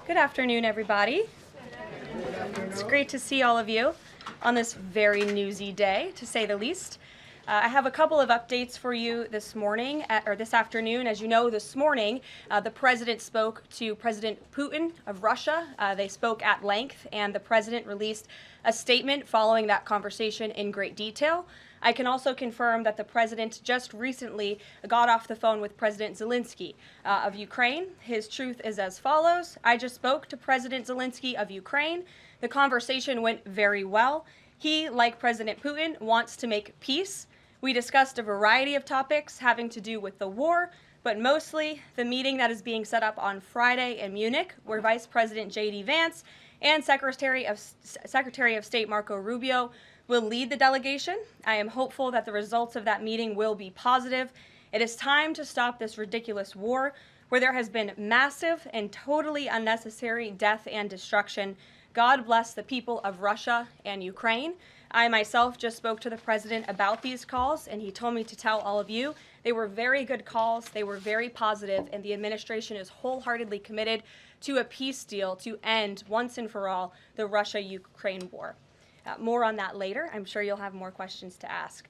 Good afternoon, everybody. It's great to see all of you on this very newsy day, to say the least. I have a couple of updates for you this morning, or this afternoon. As you know, this morning, the president spoke to President Putin of Russia. They spoke at length, and the president released a statement following that conversation in great detail. I can also confirm that the president just recently got off the phone with President Zelensky of Ukraine. His truth is as follows. I just spoke to President Zelensky of Ukraine. The conversation went very well. He, like President Putin, wants to make peace. We discussed a variety of topics having to do with the war, but mostly the meeting that is being set up on Friday in Munich, where Vice President J.D. Vance and Secretary of State Marco Rubio will lead the delegation. I am hopeful that the results of that meeting will be positive. It is time to stop this ridiculous war where there has been massive and totally unnecessary death and destruction. God bless the people of Russia and Ukraine. I myself just spoke to the president about these calls, and he told me to tell all of you they were very good calls, they were very positive, and the administration is wholeheartedly committed to a peace deal to end once and for all the Russia-Ukraine war. More on that later. I'm sure you'll have more questions to ask.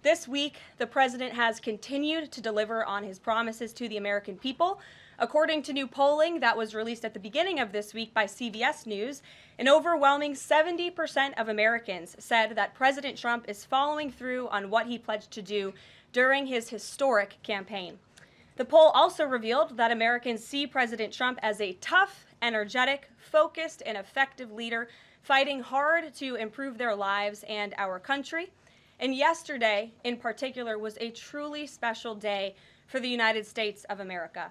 This week, the president has continued to deliver on his promises to the American people. According to new polling that was released at the beginning of this week by CBS News, an overwhelming 70% of Americans said that President Trump is following through on what he pledged to do during his historic campaign. The poll also revealed that Americans see President Trump as a tough, energetic, focused, and effective leader fighting hard to improve their lives and our country. And yesterday, in particular, was a truly special day for the United States of America.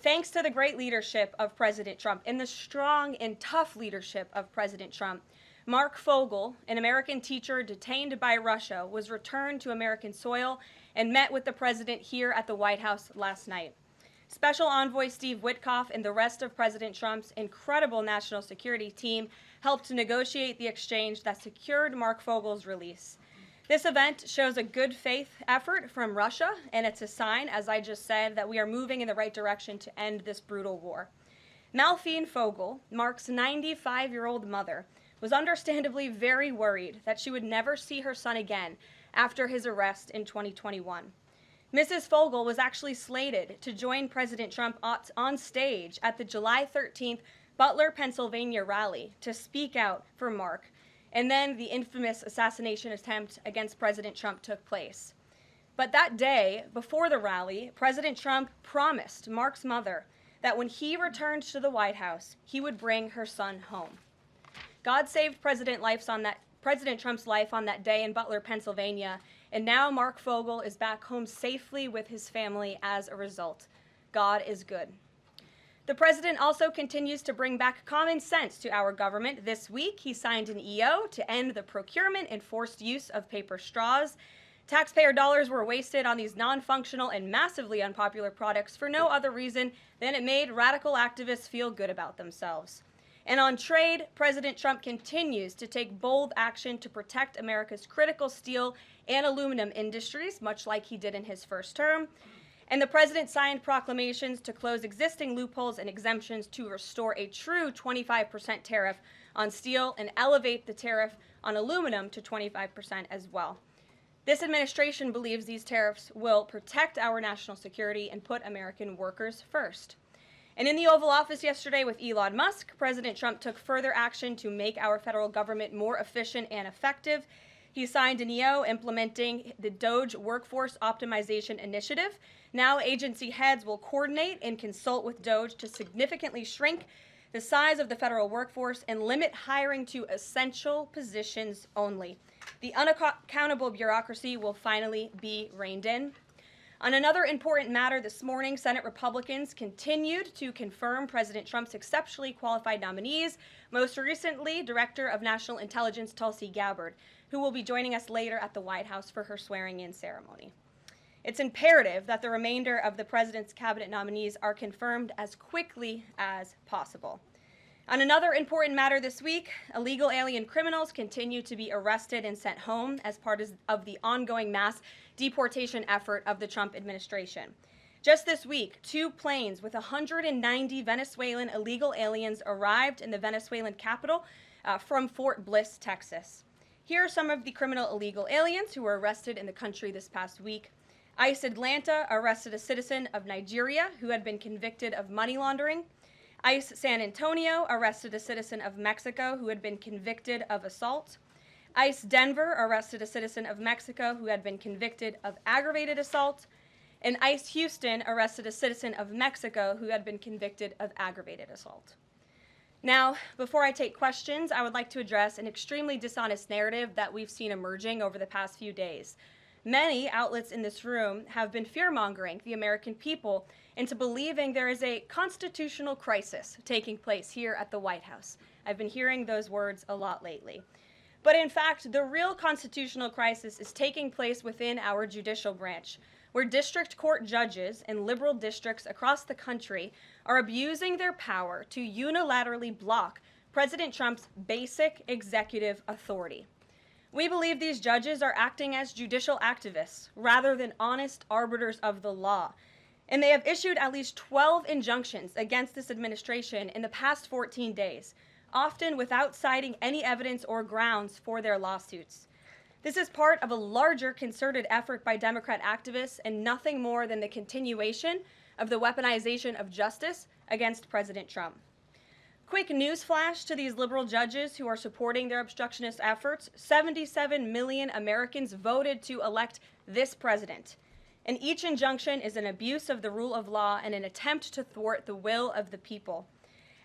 Thanks to the great leadership of President Trump and the strong and tough leadership of President Trump, Mark Fogel, an American teacher detained by Russia, was returned to American soil and met with the president here at the White House last night. Special Envoy Steve Witkoff and the rest of President Trump's incredible national security team helped to negotiate the exchange that secured Mark Fogel's release. This event shows a good faith effort from Russia, and it's a sign, as I just said, that we are moving in the right direction to end this brutal war. Malphine Fogel, Mark's 95-year-old mother, was understandably very worried that she would never see her son again after his arrest in 2021. Mrs. Fogel was actually slated to join President Trump on stage at the July 13th Butler, Pennsylvania rally to speak out for Mark, and then the infamous assassination attempt against President Trump took place. But that day, before the rally, President Trump promised Mark's mother that when he returned to the White House, he would bring her son home. God saved President Trump's life on that day in Butler, Pennsylvania, and now Mark Fogel is back home safely with his family as a result. God is good. The president also continues to bring back common sense to our government. This week, he signed an EO to end the procurement and forced use of paper straws. Taxpayer dollars were wasted on these non-functional and massively unpopular products for no other reason than it made radical activists feel good about themselves. And on trade, President Trump continues to take bold action to protect America's critical steel and aluminum industries, much like he did in his first term. And the president signed proclamations to close existing loopholes and exemptions to restore a true 25% tariff on steel and elevate the tariff on aluminum to 25% as well. This administration believes these tariffs will protect our national security and put American workers first. And in the Oval Office yesterday with Elon Musk, President Trump took further action to make our federal government more efficient and effective. He signed an EO implementing the DOGE Workforce Optimization Initiative. Now agency heads will coordinate and consult with DOGE to significantly shrink the size of the federal workforce and limit hiring to essential positions only. The unaccountable bureaucracy will finally be reined in. On another important matter this morning, Senate Republicans continued to confirm President Trump's exceptionally qualified nominees, most recently Director of National Intelligence Tulsi Gabbard, who will be joining us later at the White House for her swearing-in ceremony. It's imperative that the remainder of the president's cabinet nominees are confirmed as quickly as possible. On another important matter this week, illegal alien criminals continue to be arrested and sent home as part of the ongoing mass deportation effort of the Trump administration. Just this week, 2 planes with 190 Venezuelan illegal aliens arrived in the Venezuelan capital from Fort Bliss, Texas. Here are some of the criminal illegal aliens who were arrested in the country this past week. ICE Atlanta arrested a citizen of Nigeria who had been convicted of money laundering. ICE San Antonio arrested a citizen of Mexico who had been convicted of assault. ICE Denver arrested a citizen of Mexico who had been convicted of aggravated assault. And ICE Houston arrested a citizen of Mexico who had been convicted of aggravated assault. Now, before I take questions, I would like to address an extremely dishonest narrative that we've seen emerging over the past few days. Many outlets in this room have been fear-mongering the American people into believing there is a constitutional crisis taking place here at the White House. I've been hearing those words a lot lately. But in fact, the real constitutional crisis is taking place within our judicial branch, where district court judges in liberal districts across the country are abusing their power to unilaterally block President Trump's basic executive authority. We believe these judges are acting as judicial activists rather than honest arbiters of the law. And they have issued at least 12 injunctions against this administration in the past 14 days, often without citing any evidence or grounds for their lawsuits. This is part of a larger concerted effort by Democrat activists and nothing more than the continuation of the weaponization of justice against President Trump. Quick news flash to these liberal judges who are supporting their obstructionist efforts: 77 million Americans voted to elect this president. And each injunction is an abuse of the rule of law and an attempt to thwart the will of the people.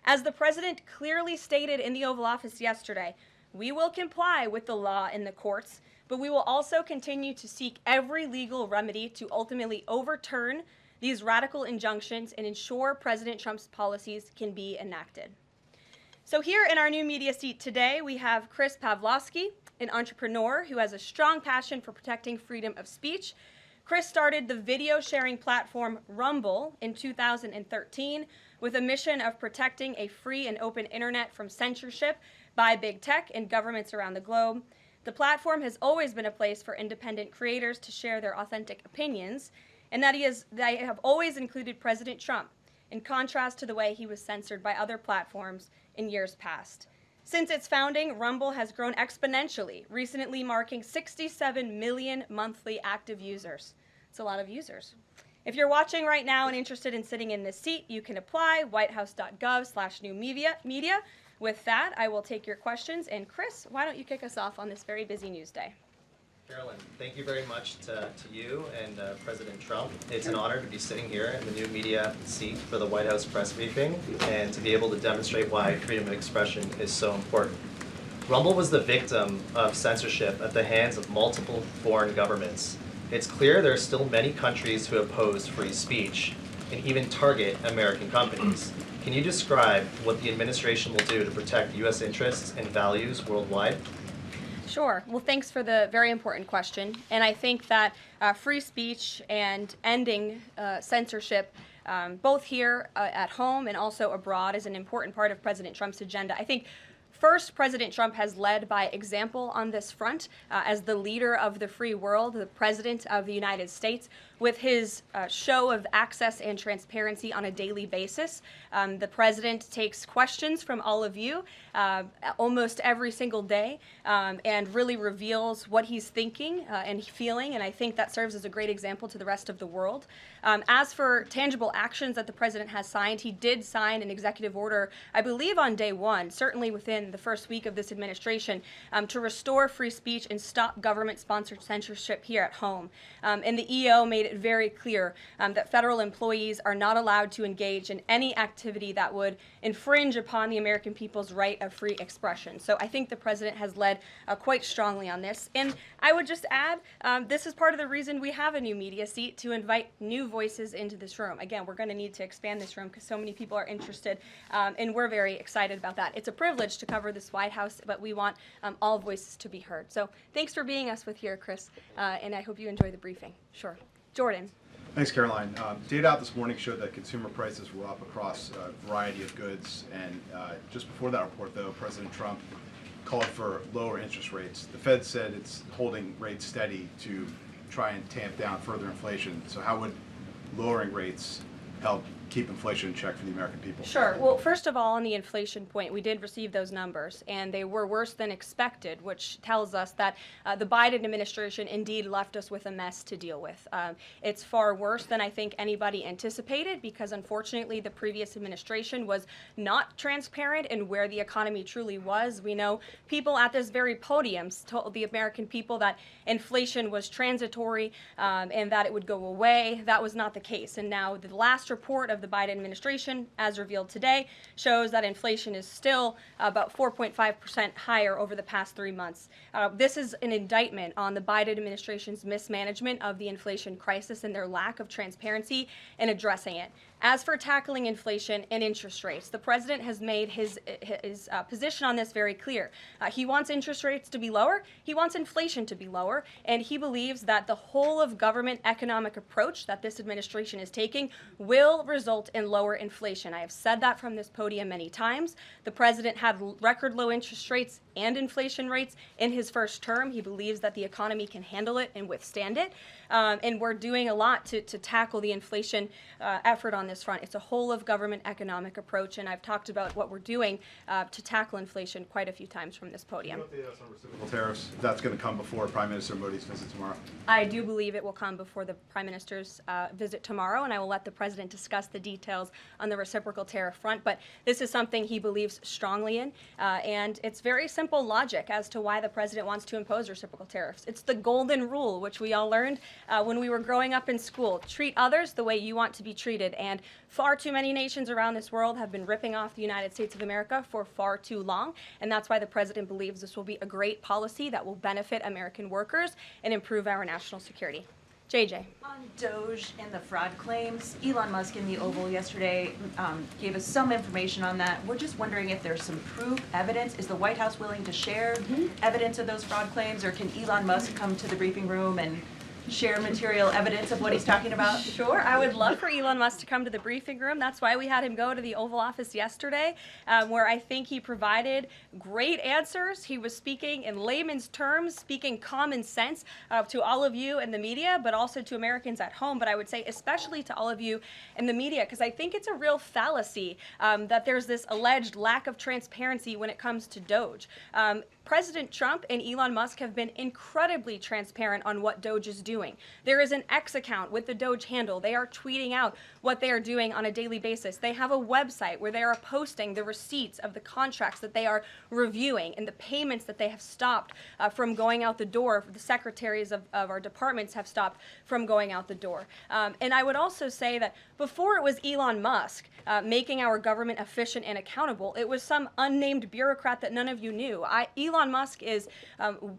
As the president clearly stated in the Oval Office yesterday, we will comply with the law in the courts, but we will also continue to seek every legal remedy to ultimately overturn these radical injunctions and ensure President Trump's policies can be enacted. So here in our new media seat today, we have Chris Pavlovsky, an entrepreneur who has a strong passion for protecting freedom of speech. Chris started the video sharing platform Rumble in 2013 with a mission of protecting a free and open internet from censorship by big tech and governments around the globe. The platform has always been a place for independent creators to share their authentic opinions, and they have always included President Trump, in contrast to the way he was censored by other platforms in years past. Since its founding, Rumble has grown exponentially, recently marking 67 million monthly active users. It's a lot of users. If you're watching right now and interested in sitting in this seat, you can apply, whitehouse.gov/new-media. With that, I will take your questions. And Chris, why don't you kick us off on this very busy news day? Karoline, thank you very much to you and President Trump. It's an honor to be sitting here in the new media seat for the White House press briefing and to be able to demonstrate why freedom of expression is so important. Rumble was the victim of censorship at the hands of multiple foreign governments. It's clear there are still many countries who oppose free speech and even target American companies. Can you describe what the administration will do to protect U.S. interests and values worldwide? Sure. Well, thanks for the very important question. And I think that free speech and ending censorship, both here at home and also abroad, is an important part of President Trump's agenda. I think first, President Trump has led by example on this front as the leader of the free world, the president of the United States, with his show of access and transparency on a daily basis. The president takes questions from all of you almost every single day and really reveals what he's thinking and feeling, and I think that serves as a great example to the rest of the world. As for tangible actions that the president has signed, he did sign an executive order, I believe on day one, certainly within the first week of this administration, to restore free speech and stop government-sponsored censorship here at home. And the EO made it very clear that federal employees are not allowed to engage in any activity that would infringe upon the American people's right of free expression. So I think the president has led quite strongly on this. And I would just add, this is part of the reason we have a new media seat, to invite new voices into this room. Again, we're going to need to expand this room because so many people are interested, and we're very excited about that. It's a privilege to cover this White House, but we want all voices to be heard. So thanks for being us with here, Chris, and I hope you enjoy the briefing. Sure. Jordan. Thanks, Karoline. Data out this morning showed that consumer prices were up across a variety of goods, and just before that report, though, President Trump called for lower interest rates. The Fed said it's holding rates steady to try and tamp down further inflation. So how would lowering rates help keep inflation in check for the American people? Sure. Well, first of all, on the inflation point, we did receive those numbers, and they were worse than expected, which tells us that the Biden administration indeed left us with a mess to deal with. It's far worse than I think anybody anticipated because, unfortunately, the previous administration was not transparent in where the economy truly was. We know people at this very podium told the American people that inflation was transitory and that it would go away. That was not the case. And now the last report of the Biden administration, as revealed today, shows that inflation is still about 4.5% higher over the past 3 months. This is an indictment on the Biden administration's mismanagement of the inflation crisis and their lack of transparency in addressing it. As for tackling inflation and interest rates, the president has made his position on this very clear. He wants interest rates to be lower, he wants inflation to be lower, and he believes that the whole of government economic approach that this administration is taking will result in lower inflation. I have said that from this podium many times. The president had record low interest rates and inflation rates in his first term. He believes that the economy can handle it and withstand it. And we're doing a lot to tackle the inflation effort on this front. It's a whole of government economic approach, and I've talked about what we're doing to tackle inflation quite a few times from this podium. Can you update us on reciprocal tariffs? That's going to come before Prime Minister Modi's visit tomorrow. I do believe it will come before the Prime Minister's visit tomorrow, and I will let the President discuss the details on the reciprocal tariff front. But this is something he believes strongly in, and it's very simple logic as to why the President wants to impose reciprocal tariffs. It's the golden rule, which we all learned when we were growing up in school. Treat others the way you want to be treated, and far too many nations around this world have been ripping off the United States of America for far too long, and that's why the President believes this will be a great policy that will benefit American workers and improve our national security. JJ. On DOGE and the fraud claims, Elon Musk in the Oval yesterday gave us some information on that. We're just wondering if there's some proof, evidence. Is the White House willing to share evidence of those fraud claims, or can Elon Musk come to the briefing room and share material evidence of what he's talking about? Sure, I would love for Elon Musk to come to the briefing room. That's why we had him go to the Oval Office yesterday, where I think he provided great answers. He was speaking in layman's terms, speaking common sense to all of you in the media, but also to Americans at home. But I would say especially to all of you in the media, because I think it's a real fallacy that there's this alleged lack of transparency when it comes to DOGE. President Trump and Elon Musk have been incredibly transparent on what DOGE is doing. There is an X account with the DOGE handle. They are tweeting out what they are doing on a daily basis. They have a website where they are posting the receipts of the contracts that they are reviewing and the payments that they have stopped from going out the door. The secretaries of our departments have stopped from going out the door. And I would also say that before it was Elon Musk making our government efficient and accountable, it was some unnamed bureaucrat that none of you knew. Elon Musk is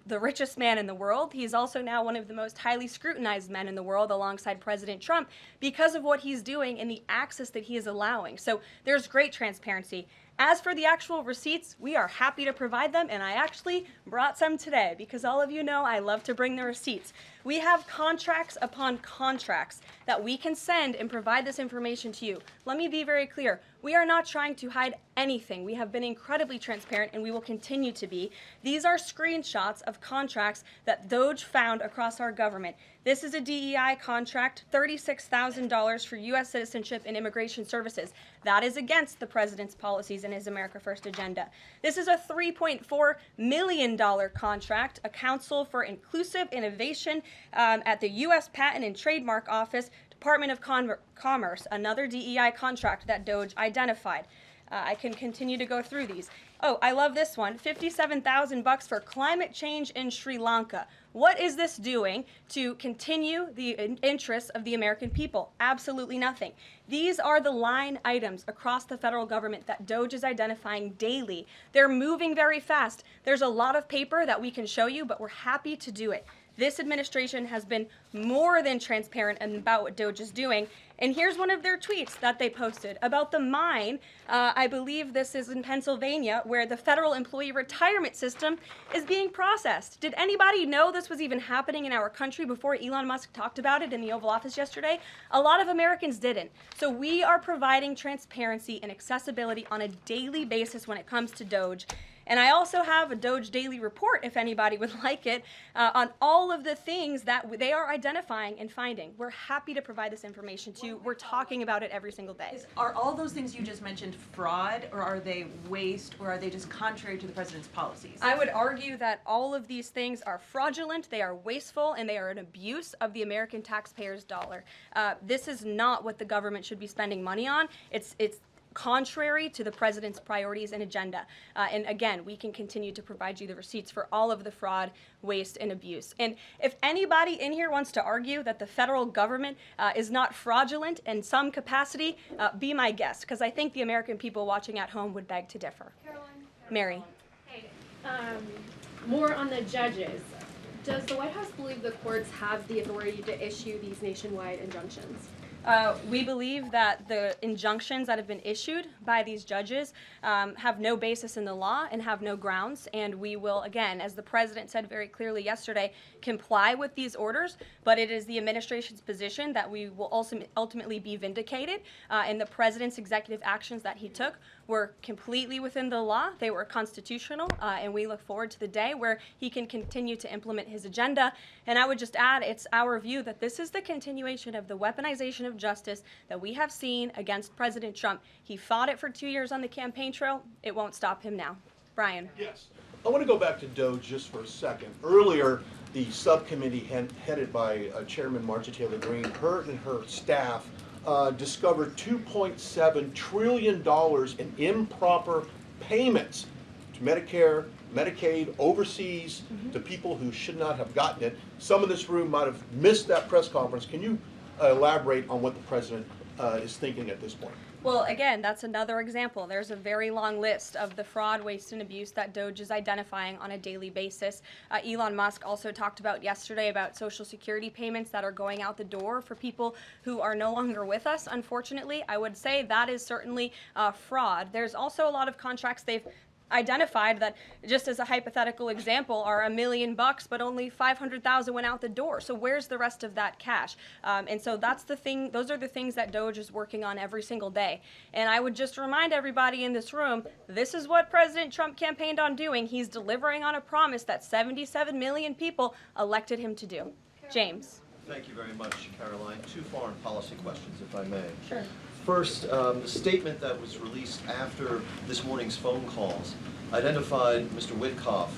the richest man in the world. He's also now one of the most highly scrutinized men in the world alongside President Trump because of what he's doing and the access that he is allowing. So there's great transparency. As for the actual receipts, we are happy to provide them, and I actually brought some today because all of you know I love to bring the receipts. We have contracts upon contracts that we can send and provide this information to you. Let me be very clear. We are not trying to hide anything. We have been incredibly transparent, and we will continue to be. These are screenshots of contracts that DOGE found across our government. This is a DEI contract, $36,000 for U.S. citizenship and immigration services. That is against the president's policies and his America First agenda. This is a $3.4 million contract, a Council for Inclusive Innovation at the U.S. Patent and Trademark Office, Department of Commerce, another DEI contract that DOGE identified. I can continue to go through these. Oh, I love this one, $57,000 for climate change in Sri Lanka. What is this doing to continue the interests of the American people? Absolutely nothing. These are the line items across the federal government that DOGE is identifying daily. They're moving very fast. There's a lot of paper that we can show you, but we're happy to do it. This administration has been more than transparent about what DOGE is doing. And here's one of their tweets that they posted about the mine. I believe this is in Pennsylvania, where the federal employee retirement system is being processed. Did anybody know this was even happening in our country before Elon Musk talked about it in the Oval Office yesterday? A lot of Americans didn't. So we are providing transparency and accessibility on a daily basis when it comes to DOGE. And I also have a DOGE daily report, if anybody would like it, on all of the things that they are identifying and finding. We're happy to provide this information to you. We're talking about it every single day. Are all those things you just mentioned fraud, or are they waste, or are they just contrary to the president's policies? I would argue that all of these things are fraudulent, they are wasteful, and they are an abuse of the American taxpayer's dollar. This is not what the government should be spending money on. It's contrary to the president's priorities and agenda. And again, we can continue to provide you the receipts for all of the fraud, waste, and abuse. And if anybody in here wants to argue that the federal government is not fraudulent in some capacity, be my guest, because I think the American people watching at home would beg to differ. Caroline. Mary. Hey, more on the judges. Does the White House believe the courts have the authority to issue these nationwide injunctions? We believe that the injunctions that have been issued by these judges have no basis in the law and have no grounds, and we will, again, as the president said very clearly yesterday, comply with these orders, but it is the administration's position that we will also ultimately be vindicated, and the president's executive actions that he took were completely within the law, they were constitutional, and we look forward to the day where he can continue to implement his agenda. And I would just add, it's our view that this is the continuation of the weaponization of justice that we have seen against President Trump. He fought it for 2 years on the campaign trail. It won't stop him now. Brian. Yes. I want to go back to DOGE just for a second. Earlier, the subcommittee headed by Chairman Marcia Taylor Greene, her and her staff discovered $2.7 trillion in improper payments to Medicare, Medicaid, overseas, to people who should not have gotten it. Some in this room might have missed that press conference. Can you elaborate on what the president is thinking at this point? Well, again, that's another example. There's a very long list of the fraud, waste, and abuse that DOGE is identifying on a daily basis. Elon Musk also talked about yesterday about Social Security payments that are going out the door for people who are no longer with us, unfortunately. I would say that is certainly fraud. There's also a lot of contracts they've identified that, just as a hypothetical example, are $1 million, but only 500,000 went out the door. So where's the rest of that cash? And so that's the thing. Those are the things that DOGE is working on every single day. And I would just remind everybody in this room, this is what President Trump campaigned on doing. He's delivering on a promise that 77 million people elected him to do. James. Thank you very much, Caroline. Two foreign policy questions, if I may. Sure. First, the statement that was released after this morning's phone calls identified Mr. Witkoff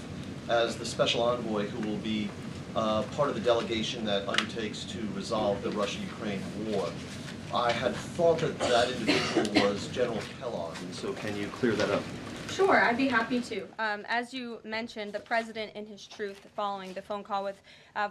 as the special envoy who will be part of the delegation that undertakes to resolve the Russia-Ukraine war. I had thought that that individual was General Kellogg, and so can you clear that up? Sure, I'd be happy to. As you mentioned, the president, in his truth, following the phone call with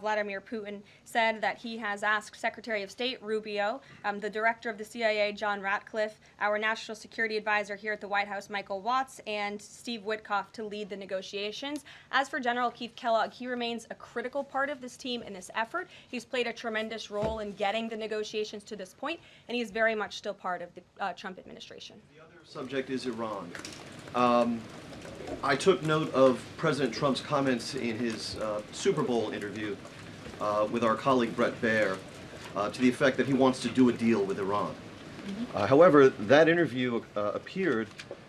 Vladimir Putin, said that he has asked Secretary of State Rubio, the director of the CIA, John Ratcliffe, our national security advisor here at the White House, Michael Watts, and Steve Witkoff to lead the negotiations. As for General Keith Kellogg, he remains a critical part of this team in this effort. He's played a tremendous role in getting the negotiations to this point, and he's very much still part of the Trump administration. The other subject is Iran. I took note of President Trump's comments in his Super Bowl interview with our colleague Brett Baer to the effect that he wants to do a deal with Iran. However, that interview appeared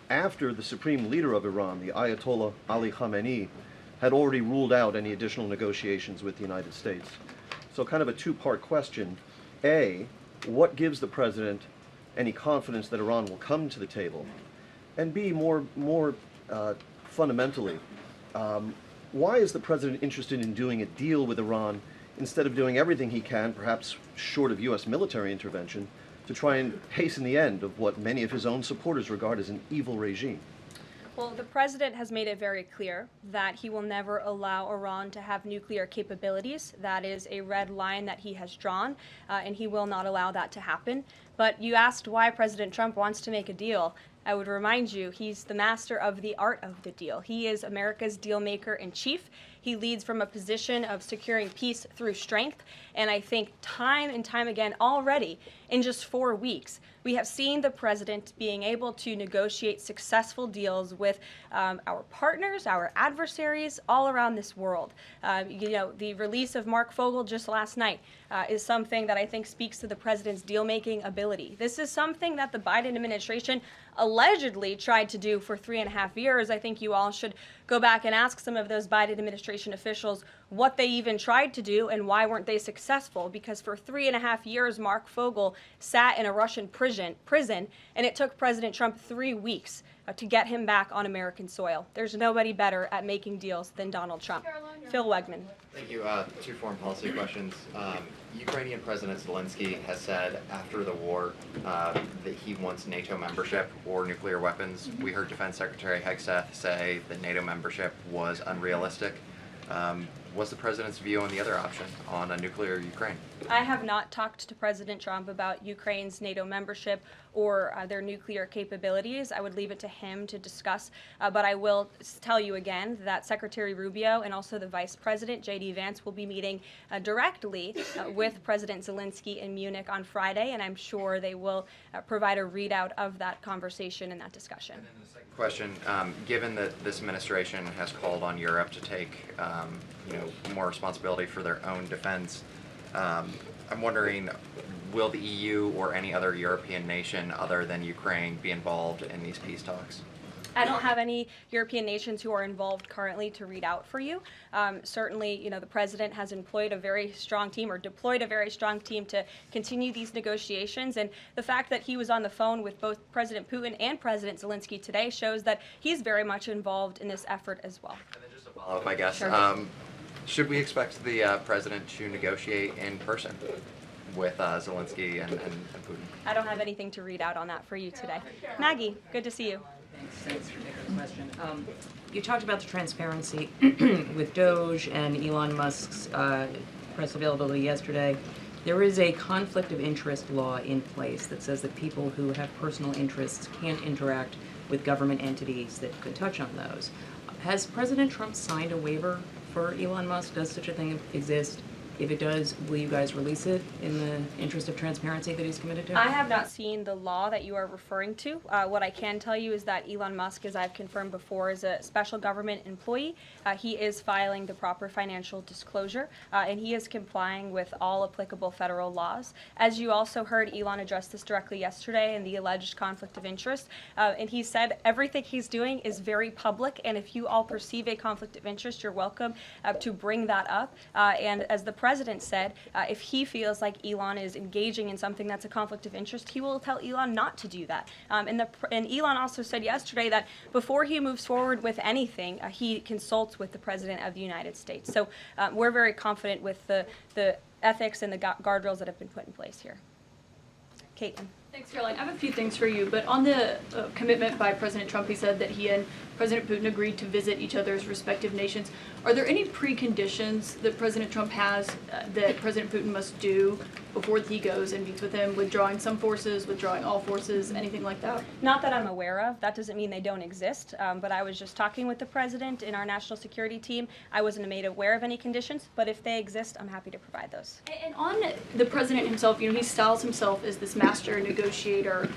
after the supreme leader of Iran, the Ayatollah Ali Khamenei, had already ruled out any additional negotiations with the United States. So kind of a two-part question. A, what gives the president any confidence that Iran will come to the table? And B, more fundamentally, why is the president interested in doing a deal with Iran instead of doing everything he can, perhaps short of U.S. military intervention, to try and hasten the end of what many of his own supporters regard as an evil regime? Well, the president has made it very clear that he will never allow Iran to have nuclear capabilities. That is a red line that he has drawn, and he will not allow that to happen. But you asked why President Trump wants to make a deal. I would remind you, he's the master of the art of the deal. He is America's deal maker in chief. He leads from a position of securing peace through strength. And I think time and time again already, in just 4 weeks, we have seen the president being able to negotiate successful deals with our partners, our adversaries all around this world. The release of Mark Fogel just last night is something that I think speaks to the president's deal-making ability. This is something that the Biden administration allegedly tried to do for 3.5 years. I think you all should go back and ask some of those Biden administration officials what they even tried to do and why weren't they successful, because for 3.5 years Mark Fogel sat in a Russian prison and it took President Trump 3 weeks to get him back on American soil. There's nobody better at making deals than Donald Trump. Phil Wegman. Thank you. 2 foreign policy questions. Ukrainian President Zelensky has said after the war that he wants NATO membership or nuclear weapons. We heard Defense Secretary Hegseth say that NATO membership was unrealistic. What's the president's view on the other option, on a nuclear Ukraine? I have not talked to President Trump about Ukraine's NATO membership or their nuclear capabilities. I would leave it to him to discuss. But I will tell you again that Secretary Rubio and also the Vice President, J.D. Vance, will be meeting directly with President Zelensky in Munich on Friday, and I'm sure they will provide a readout of that conversation and that discussion. And then the second question, given that this administration has called on Europe to take more responsibility for their own defense, I'm wondering, will the EU or any other European nation other than Ukraine be involved in these peace talks? I don't have any European nations who are involved currently to read out for you. Certainly, the president has employed a very strong team or deployed a very strong team to continue these negotiations. And the fact that he was on the phone with both President Putin and President Zelensky today shows that he's very much involved in this effort as well. And then just a follow-up, I guess. Sure. Should we expect the president to negotiate in person with Zelensky and Putin? I don't have anything to read out on that for you today. Maggie, good to see you. Thanks for taking the question. You talked about the transparency with DOGE and Elon Musk's press availability yesterday. There is a conflict of interest law in place that says that people who have personal interests can't interact with government entities that could touch on those. Has President Trump signed a waiver for Elon Musk? Does such a thing exist? If it does, will you guys release it in the interest of transparency that he's committed to? I have not seen the law that you are referring to. What I can tell you is that Elon Musk, as I've confirmed before, is a special government employee. He is filing the proper financial disclosure, and he is complying with all applicable federal laws. As you also heard, Elon addressed this directly yesterday in the alleged conflict of interest, and he said everything he's doing is very public, and if you all perceive a conflict of interest, you're welcome to bring that up. And as the president said, if he feels like Elon is engaging in something that's a conflict of interest, he will tell Elon not to do that. And Elon also said yesterday that before he moves forward with anything, he consults with the President of the United States. So we're very confident with the ethics and the guardrails that have been put in place here. Caitlin. Thanks, Karoline. I have a few things for you, but on the commitment by President Trump, he said that he and President Putin agreed to visit each other's respective nations. Are there any preconditions that President Trump has that President Putin must do before he goes and meets with him, withdrawing some forces, withdrawing all forces, anything like that? Not that I'm aware of. That doesn't mean they don't exist, but I was just talking with the president in our national security team. I wasn't made aware of any conditions, but if they exist, I'm happy to provide those. And on the president himself, he styles himself as this master negotiator.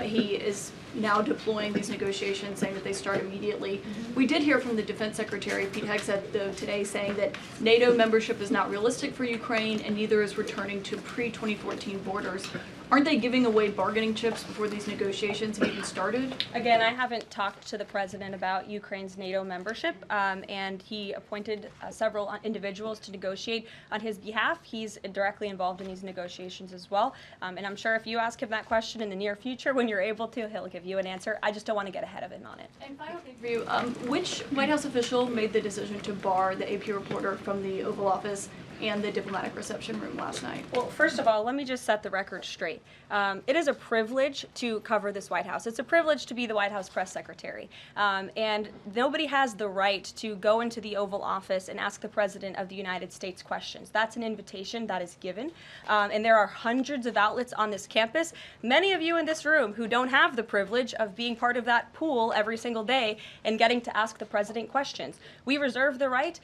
He is now deploying these negotiations, saying that they start immediately. We did hear from the Defense Secretary, Pete Hegseth, though, today, saying that NATO membership is not realistic for Ukraine, and neither is returning to pre-2014 borders. Aren't they giving away bargaining chips before these negotiations have even started? Again, I haven't talked to the president about Ukraine's NATO membership, and he appointed several individuals to negotiate on his behalf. He's directly involved in these negotiations as well, and I'm sure if you ask him that question in the near future, when you're able to, he'll give you an answer. I just don't want to get ahead of him on it. And final thing for you, which White House official made the decision to bar the AP reporter from the Oval Office and the diplomatic reception room last night? Well, first of all, let me just set the record straight. It is a privilege to cover this White House. It's a privilege to be the White House press secretary. And nobody has the right to go into the Oval Office and ask the President of the United States questions. That's an invitation that is given. And there are hundreds of outlets on this campus, many of you in this room who don't have the privilege of being part of that pool every single day and getting to ask the President questions. We reserve the right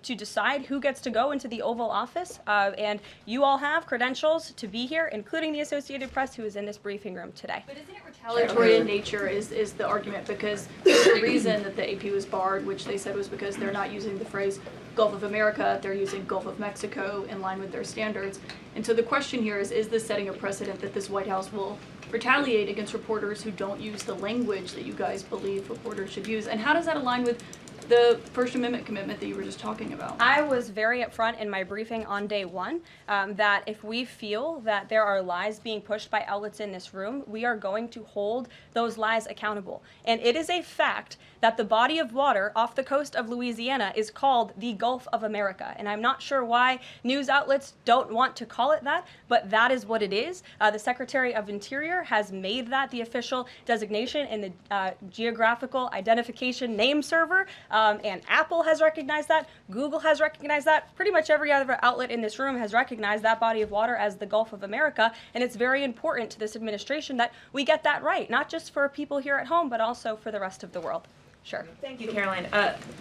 to decide who gets to go into the Oval Office, and you all have credentials to be here, including the Associated Press, who is in this briefing room today. But isn't it retaliatory in nature is the argument, because there's a reason that the AP was barred, which they said was because they're not using the phrase Gulf of America, they're using Gulf of Mexico in line with their standards. And so the question here is this setting a precedent that this White House will retaliate against reporters who don't use the language that you guys believe reporters should use? And how does that align with the First Amendment commitment that you were just talking about? I was very upfront in my briefing on day one that if we feel that there are lies being pushed by outlets in this room, we are going to hold those lies accountable. And it is a fact that the body of water off the coast of Louisiana is called the Gulf of America. And I'm not sure why news outlets don't want to call it that, but that is what it is. The Secretary of Interior has made that the official designation in the Geographical Identification Name Server. And Apple has recognized that, Google has recognized that, pretty much every other outlet in this room has recognized that body of water as the Gulf of America, and it's very important to this administration that we get that right, not just for people here at home, but also for the rest of the world. Sure. Thank you, Karoline.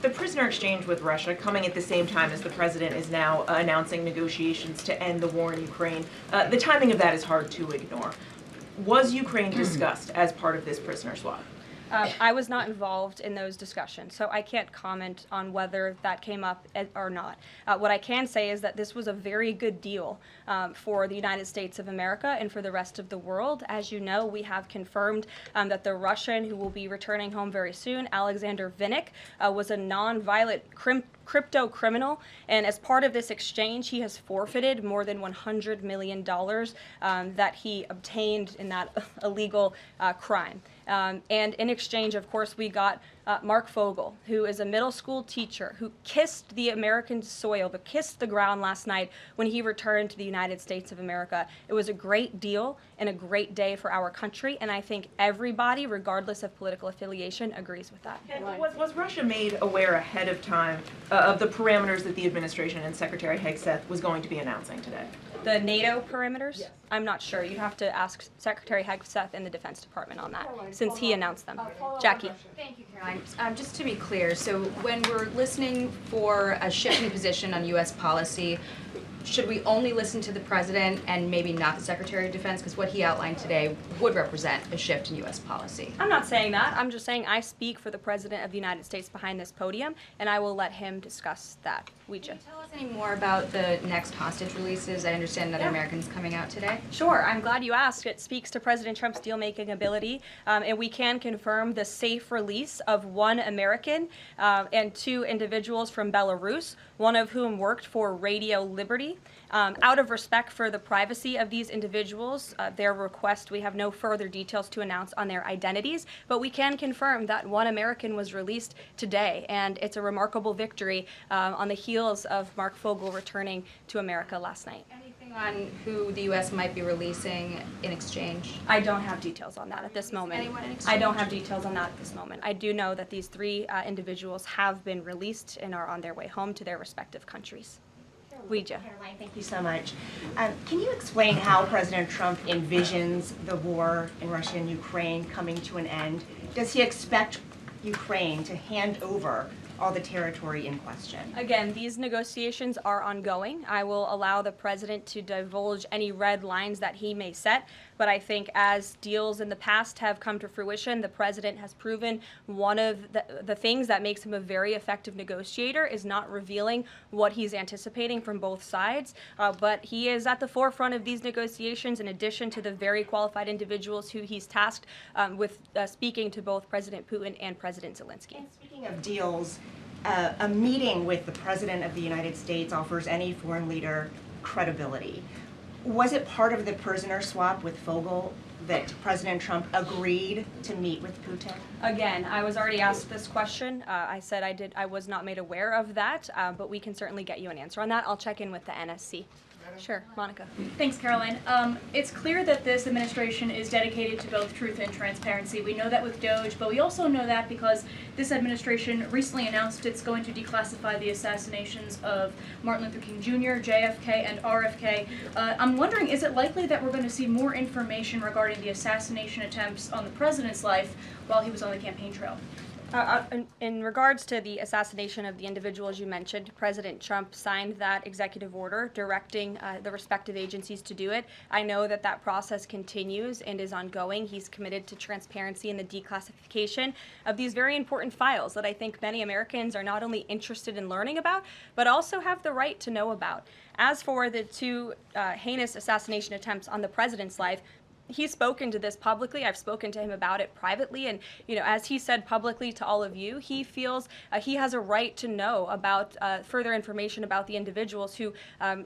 The prisoner exchange with Russia coming at the same time as the president is now announcing negotiations to end the war in Ukraine. The timing of that is hard to ignore. Was Ukraine discussed as part of this prisoner swap? I was not involved in those discussions, so I can't comment on whether that came up or not. What I can say is that this was a very good deal for the United States of America and for the rest of the world. As you know, we have confirmed that the Russian who will be returning home very soon, Alexander Vinnik, was a non-violent crypto criminal, and as part of this exchange, he has forfeited more than $100 million that he obtained in that illegal crime. And in exchange, of course, we got Mark Fogel, who is a middle school teacher who kissed the American soil, but kissed the ground last night when he returned to the United States of America. It was a great deal and a great day for our country, and I think everybody, regardless of political affiliation, agrees with that. And was Russia made aware ahead of time of the parameters that the administration and Secretary Hegseth was going to be announcing today? The NATO perimeters? Yes. I'm not sure. You'd have to ask Secretary Hegseth in the Defense Department on that, since he announced them. Jackie. Thank you, Karoline. Just to be clear, so when we're listening for a shift in position on U.S. policy, should we only listen to the president and maybe not the Secretary of Defense? Because what he outlined today would represent a shift in U.S. policy. I'm not saying that. I'm just saying I speak for the President of the United States behind this podium, and I will let him discuss that. Can you tell us any more about the next hostage releases? I understand another American's coming out today. Sure. I'm glad you asked. It speaks to President Trump's deal-making ability, and we can confirm the safe release of one American and two individuals from Belarus, one of whom worked for Radio Liberty. Out of respect for the privacy of these individuals, their request, we have no further details to announce on their identities, but we can confirm that one American was released today, and it's a remarkable victory on the heels of Mark Fogel returning to America last night. Anything on who the U.S. might be releasing in exchange? I don't have details on that at this moment. Anyone in exchange? I don't have details on that at this moment. I do know that these three individuals have been released and are on their way home to their respective countries. Karoline, thank you so much. Can you explain how President Trump envisions the war in Russia and Ukraine coming to an end? Does he expect Ukraine to hand over all the territory in question? Again, these negotiations are ongoing. I will allow the president to divulge any red lines that he may set, but I think as deals in the past have come to fruition, the president has proven one of the things that makes him a very effective negotiator is not revealing what he's anticipating from both sides, but he is at the forefront of these negotiations in addition to the very qualified individuals who he's tasked with speaking to both President Putin and President Zelensky. And speaking of deals, a meeting with the President of the United States offers any foreign leader credibility. Was it part of the prisoner swap with Fogel that President Trump agreed to meet with Putin? Again, I was already asked this question. I said I was not made aware of that, but we can certainly get you an answer on that. I'll check in with the NSC. Sure, Monica. Thanks, Caroline. It's clear that this administration is dedicated to both truth and transparency. We know that with DOGE, but we also know that because this administration recently announced it's going to declassify the assassinations of Martin Luther King Jr., JFK, and RFK. I'm wondering, is it likely that we're going to see more information regarding the assassination attempts on the president's life while he was on the campaign trail? In regards to the assassination of the individuals you mentioned, President Trump signed that executive order directing the respective agencies to do it. I know that that process continues and is ongoing. He's committed to transparency in the declassification of these very important files that I think many Americans are not only interested in learning about, but also have the right to know about. As for the two heinous assassination attempts on the president's life, he's spoken to this publicly. I've spoken to him about it privately, and as he said publicly to all of you, he feels he has a right to know about further information about the individuals who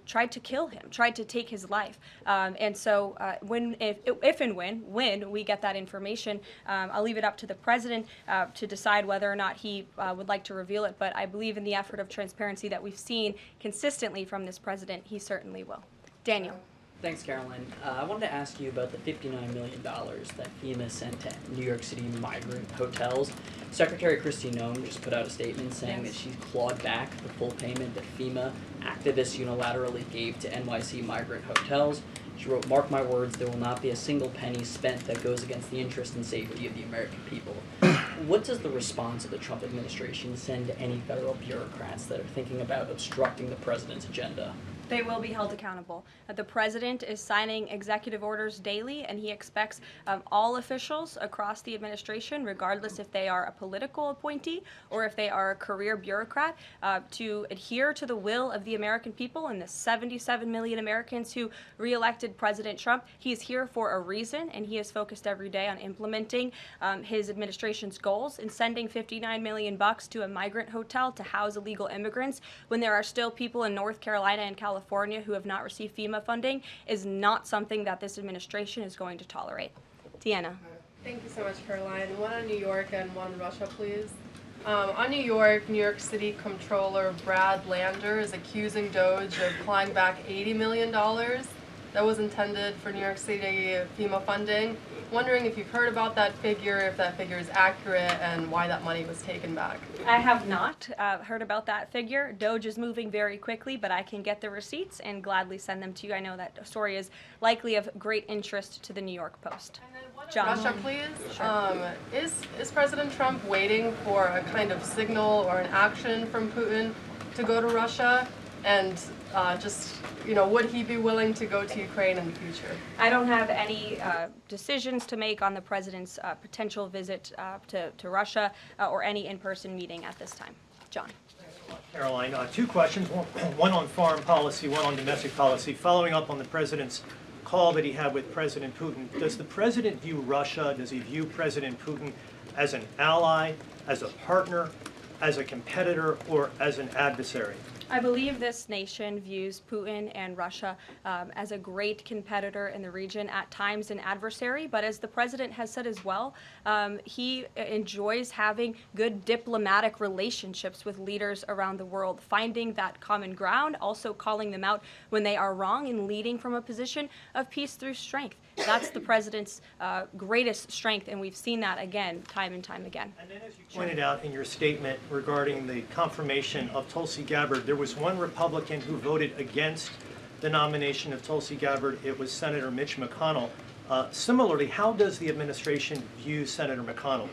tried to kill him, tried to take his life. And so, if and when we get that information, I'll leave it up to the president to decide whether or not he would like to reveal it. But I believe in the effort of transparency that we've seen consistently from this president, he certainly will. Daniel. Thanks, Caroline. I wanted to ask you about the $59 million that FEMA sent to New York City migrant hotels. Secretary Kristi Noem just put out a statement saying that she's clawed back the full payment that FEMA activists unilaterally gave to NYC migrant hotels. She wrote, "Mark my words, there will not be a single penny spent that goes against the interest and safety of the American people." What does the response of the Trump administration send to any federal bureaucrats that are thinking about obstructing the president's agenda? They will be held accountable. The president is signing executive orders daily, and he expects all officials across the administration, regardless if they are a political appointee or if they are a career bureaucrat, to adhere to the will of the American people and the 77 million Americans who reelected President Trump. He is here for a reason, and he is focused every day on implementing his administration's goals and sending $59 million to a migrant hotel to house illegal immigrants when there are still people in North Carolina and California who have not received FEMA funding is not something that this administration is going to tolerate. Deanna. Thank you so much, Caroline. One on New York and one on Russia, please. On New York City Comptroller Brad Lander is accusing DOGE of clawing back $80 million that was intended for New York City FEMA funding. Wondering if you've heard about that figure, if that figure is accurate, and why that money was taken back. I have not heard about that figure. DOGE is moving very quickly, but I can get the receipts and gladly send them to you. I know that story is likely of great interest to the New York Post. John. Russia, please. Sure. Is President Trump waiting for a kind of signal or an action from Putin to go to Russia? And would he be willing to go to Ukraine in the future? I don't have any decisions to make on the president's potential visit to Russia or any in-person meeting at this time. John. Caroline, two questions, one on foreign policy, one on domestic policy. Following up on the president's call that he had with President Putin, does the president view Russia, does he view President Putin as an ally, as a partner, as a competitor, or as an adversary? I believe this nation views Putin and Russia as a great competitor in the region, at times an adversary, but as the president has said as well, he enjoys having good diplomatic relationships with leaders around the world, finding that common ground, also calling them out when they are wrong, and leading from a position of peace through strength. That's the president's greatest strength, and we've seen that again, time and time again. And then as you pointed out in your statement regarding the confirmation of Tulsi Gabbard, there was one Republican who voted against the nomination of Tulsi Gabbard. It was Senator Mitch McConnell. Similarly, how does the administration view Senator McConnell?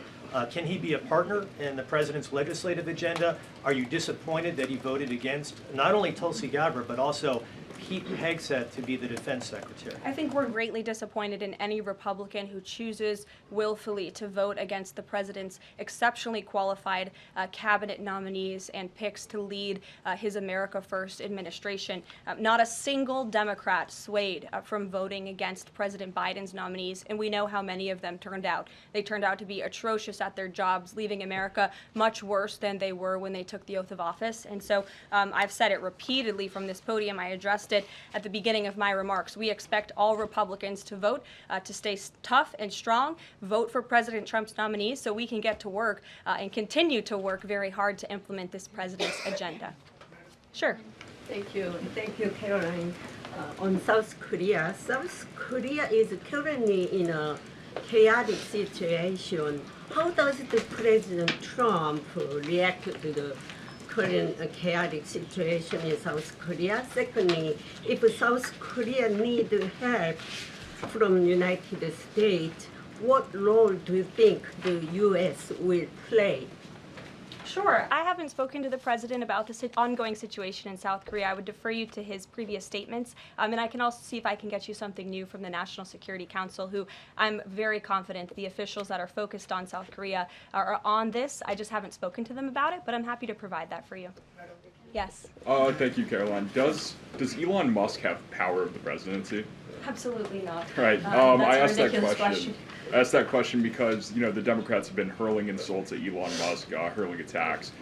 Can he be a partner in the president's legislative agenda? Are you disappointed that he voted against not only Tulsi Gabbard, but also Pete Hegseth to be the defense secretary? I think we're greatly disappointed in any Republican who chooses willfully to vote against the president's exceptionally qualified cabinet nominees and picks to lead his America First administration. Not a single Democrat swayed from voting against President Biden's nominees, and we know how many of them turned out. They turned out to be atrocious at their jobs, leaving America much worse than they were when they took the oath of office. And so I've said it repeatedly from this podium. I addressed it it at the beginning of my remarks. We expect all Republicans to vote, to stay tough and strong, vote for President Trump's nominees so we can get to work and continue to work very hard to implement this president's agenda. Sure. Thank you, Karoline. On South Korea is currently in a chaotic situation. How does the President Trump react to the current chaotic situation in South Korea? Secondly, if South Korea needs help from the United States, what role do you think the U.S. will play? Sure. I haven't spoken to the president about the ongoing situation in South Korea. I would defer you to his previous statements. And I can also see if I can get you something new from the National Security Council, who I'm very confident the officials that are focused on South Korea are on this. I just haven't spoken to them about it, but I'm happy to provide that for you. Yes. Thank you, Caroline. Does Elon Musk have power of the presidency? Absolutely not. Right. That's I asked a ridiculous question. I asked that question because, you know, the Democrats have been hurling insults at Elon Musk, hurling attacks,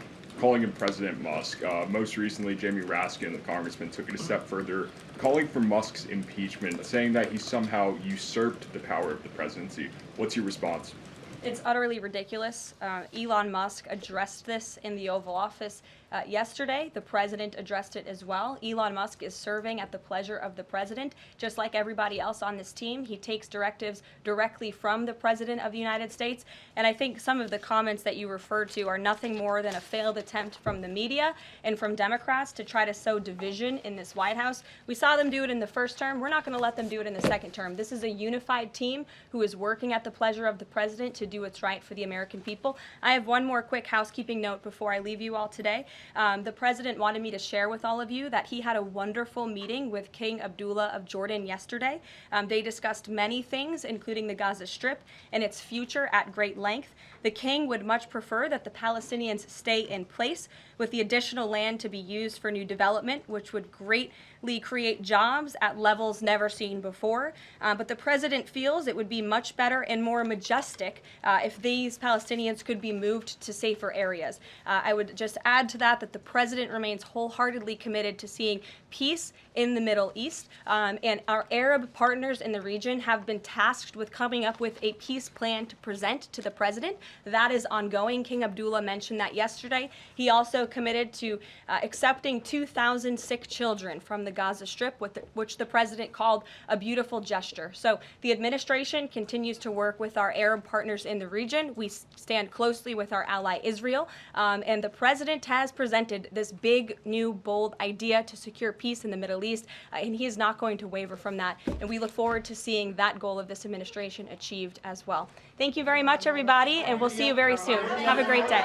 calling him President Musk. Most recently, Jamie Raskin, the congressman, took it a step further, calling for Musk's impeachment, saying that he somehow usurped the power of the presidency. What's your response? It's utterly ridiculous. Elon Musk addressed this in the Oval Office yesterday. The president addressed it as well. Elon Musk is serving at the pleasure of the president, just like everybody else on this team. He takes directives directly from the president of the United States. And I think some of the comments that you referred to are nothing more than a failed attempt from the media and from Democrats to try to sow division in this White House. We saw them do it in the first term. We're not going to let them do it in the second term. This is a unified team who is working at the pleasure of the president to do what's right for the American people. I have one more quick housekeeping note before I leave you all today. The president wanted me to share with all of you that he had a wonderful meeting with King Abdullah of Jordan yesterday. They discussed many things, including the Gaza Strip and its future at great length. The king would much prefer that the Palestinians stay in place, with the additional land to be used for new development, which would greatly create jobs at levels never seen before. But the president feels it would be much better and more majestic if these Palestinians could be moved to safer areas. I would just add to that the president remains wholeheartedly committed to seeing peace in the Middle East, and our Arab partners in the region have been tasked with coming up with a peace plan to present to the president. That is ongoing. King Abdullah mentioned that yesterday. He also committed to accepting 2,000 sick children from the Gaza Strip, which the president called a beautiful gesture. So the administration continues to work with our Arab partners in the region. We stand closely with our ally Israel, and the president has presented this big, new, bold idea to secure peace in the Middle East, and he is not going to waver from that. And we look forward to seeing that goal of this administration achieved as well. Thank you very much, everybody, and we'll see you very soon. Have a great day.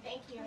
Thank you.